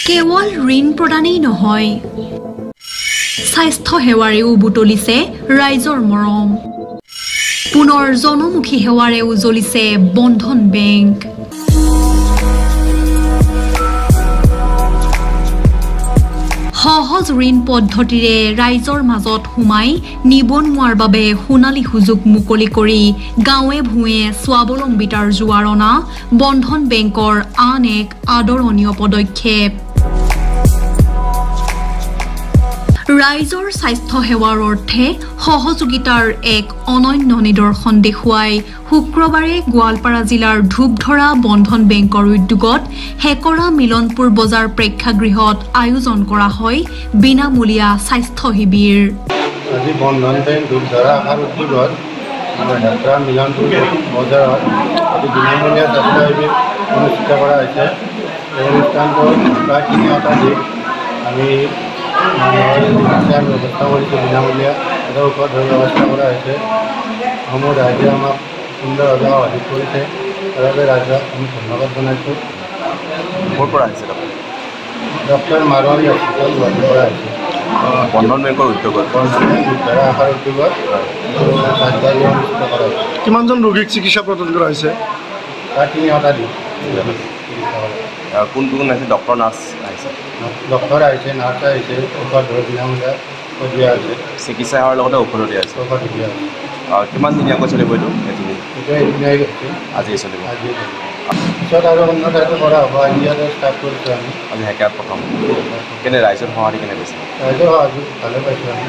কেৱল ঋণ প্ৰদানেই নহয়, স্বাস্থ্য সেৱাৰেও বুটলিছে ৰাইজৰ মৰম। পুনৰ জনমুখী সেৱাৰেও জ্বলিছে বন্ধন বেংক। সহজ ঋণ পদ্ধতিৰে ৰাইজৰ মাজত সোমাই নিবনুৱাৰ বাবে সোণালী সুযোগ মুকলি কৰি গাঁৱে ভূঞে স্বাৱলম্বিতাৰ জোৱাৰ অনা বন্ধন বেংকৰ আন এক আদৰণীয় পদক্ষেপ। ৰাইজৰ স্বাস্থ্য সেৱাৰ অৰ্থে সহযোগিতাৰ এক অনন্য নিদৰ্শন দেখুৱাই শুক্ৰবাৰে গোৱালপাৰা জিলাৰ ধূপধৰা বন্ধন বেংকৰ উদ্যোগত হেকৰা মিলনপুৰ বজাৰ প্ৰেক্ষাগৃহত আয়োজন কৰা হয় বিনামূলীয়া স্বাস্থ্য শিবিৰ। আজি বন্ধন বেংক ধূপধৰা শাখাৰ উদ্যোগত হেকৰা মিলনপুৰ বজাৰত বিনামূলীয়া স্বাস্থ্য শিবিৰ অনুষ্ঠিত কৰা হৈছে। এই অনুষ্ঠানটো প্ৰায় ৩টা দিন আমি চিকিৎসাৰ ব্যৱস্থা কৰিছোঁ। বিনামূলীয়া এটা ওপৰত ব্যৱস্থা কৰা হৈছে। সমূহ ৰাইজে আমাক সুন্দৰভাৱে সহায় কৰিছে। তাৰ বাবে ৰাইজক আমি ধন্যবাদ জনাইছোঁ। ক'ৰ পৰা আহিছে ডক্টৰ মাৰোৱাৰী হস্পিটেল গুৱাহাটীৰ পৰা আহিছে। বন্ধন বেংকৰ উদ্যোগত ধূপধৰা শাখাৰ উদ্যোগত স্বাস্থ্য শিবিৰ অনুষ্ঠিত কৰা হৈছে। কিমানজন ৰোগীক চিকিৎসা প্ৰদান কৰা হৈছে? প্ৰায় ৩টা দিন। কোন কোন আহিছে? ডক্টৰ নাৰ্ছ আহিছে? ডক্টৰ আহিছে, নাৰ্ছ আহিছে, ঔষধ বিনামূলীয়া দিয়া হৈছে। চিকিৎসা সেৱাৰ লগতে ঔষধো দিয়া হৈছে। ঔষধ দিয়া হৈছে। কিমান দিনীয়াকৈ চলিব এইটো? এতিয়া এদিনাই গৈছে, আজি চলিব। পিছত আৰু অন্য ঠাইতো কৰা হ'ব। আজি ইয়াতে ষ্টাৰ্ট কৰিছোঁ আমি। আজি হেকাত প্ৰথম কেনে ৰাইজৰ সঁহাৰি কেনে পাইছে? ৰাইজৰ সহযোগ ভালে পাইছোঁ আমি।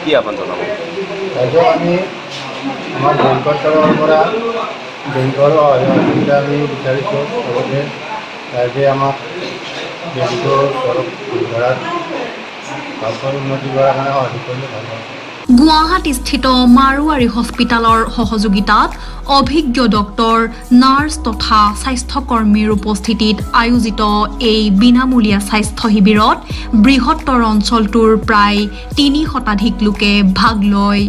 কি আহ্বান জনাব? ৰাইজক আমি আমাৰ বেংকৰ তৰফৰ পৰা বেংকৰ সহযোগিতা আমি বিচাৰিছোঁ। লগতে ৰাইজে আমাক বেংকৰ ধূপধৰাত ভালকৈ উন্নতি কৰাৰ কাৰণে সহযোগ কৰিলে ভাল হয়। গুৱাহাটীস্থিত মাৰোৱাৰী হস্পিটেলৰ সহযোগিতাত অভিজ্ঞ ডক্টৰ, নাৰ্ছ তথা স্বাস্থ্যকৰ্মীৰ উপস্থিতিত আয়োজিত এই বিনামূলীয়া স্বাস্থ্য শিবিৰত বৃহত্তৰ অঞ্চলটোৰ প্ৰায় ৩০ শতাধিক লোকে ভাগ লয়।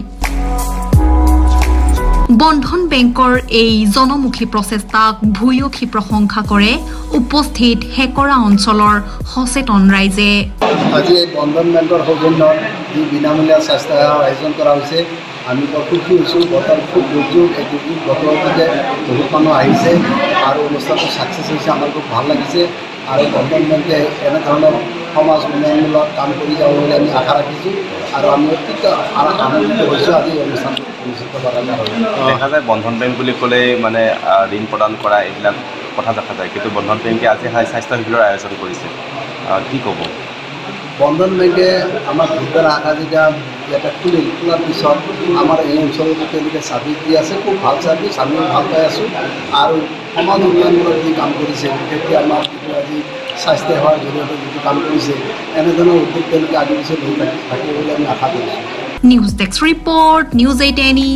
বন্ধন বেংকৰ এই জনমুখী প্ৰচেষ্টাক ভূয়সী প্ৰশংসা কৰে উপস্থিত হেকৰা অঞ্চলৰ সচেতন ৰাইজে। আজি এই বন্ধন বেংকৰ সৌজন্যত যি বিনামূলীয়া স্বাস্থ্য সেৱাৰ আয়োজন কৰা হৈছে, আমি বৰ সুখী হৈছোঁ। বতৰ খুব দুৰ্যোগ, এই দুৰ্যোগ বতৰটোতে বহুত মানুহ আহিছে আৰু অনুষ্ঠানটো ছাকচেছ হৈছে। আমাৰ খুব ভাল লাগিছে আৰু বন্ধন বেংকে এনেধৰণৰ সমাজ উন্নয়নমূলক কাম কৰি যাব বুলি আমি আশা ৰাখিছোঁ আৰু আমি অত্যন্ত আনন্দিত হৈছোঁ আজি এই অনুষ্ঠানটো অনুষ্ঠিত কৰাৰ কাৰণে। দেখা যায় বন্ধন বেংক বুলি ক'লেই মানে ঋণ প্ৰদান কৰা এইবিলাক কথা দেখা যায়, কিন্তু বন্ধন বেংকে আজি স্বাস্থ্য শিবিৰৰ আয়োজন কৰিছে। কি ক'ব? বন্ধন বেংকে আমাৰ ধূপধৰা শাখা যেতিয়া ইয়াতে খোলাৰ পিছত আমাৰ এই অঞ্চলত তেওঁলোকে ছাৰ্ভিচ দি আছে। খুব ভাল ছাৰ্ভিচ, আমিও ভাল পাই আছোঁ আৰু সমাজ উন্নয়নমূলক যি কাম কৰিছে, বিশেষকৈ আমাৰ যিটো আজি স্বাস্থ্য সেৱাৰ জৰিয়তে যিটো কাম কৰিছে, এনেধৰণৰ উদ্যোগ তেওঁলোকে আগে পিছত লৈ থাকিব বুলি আমি আশা কৰিছোঁ। News desk report, news 8 any.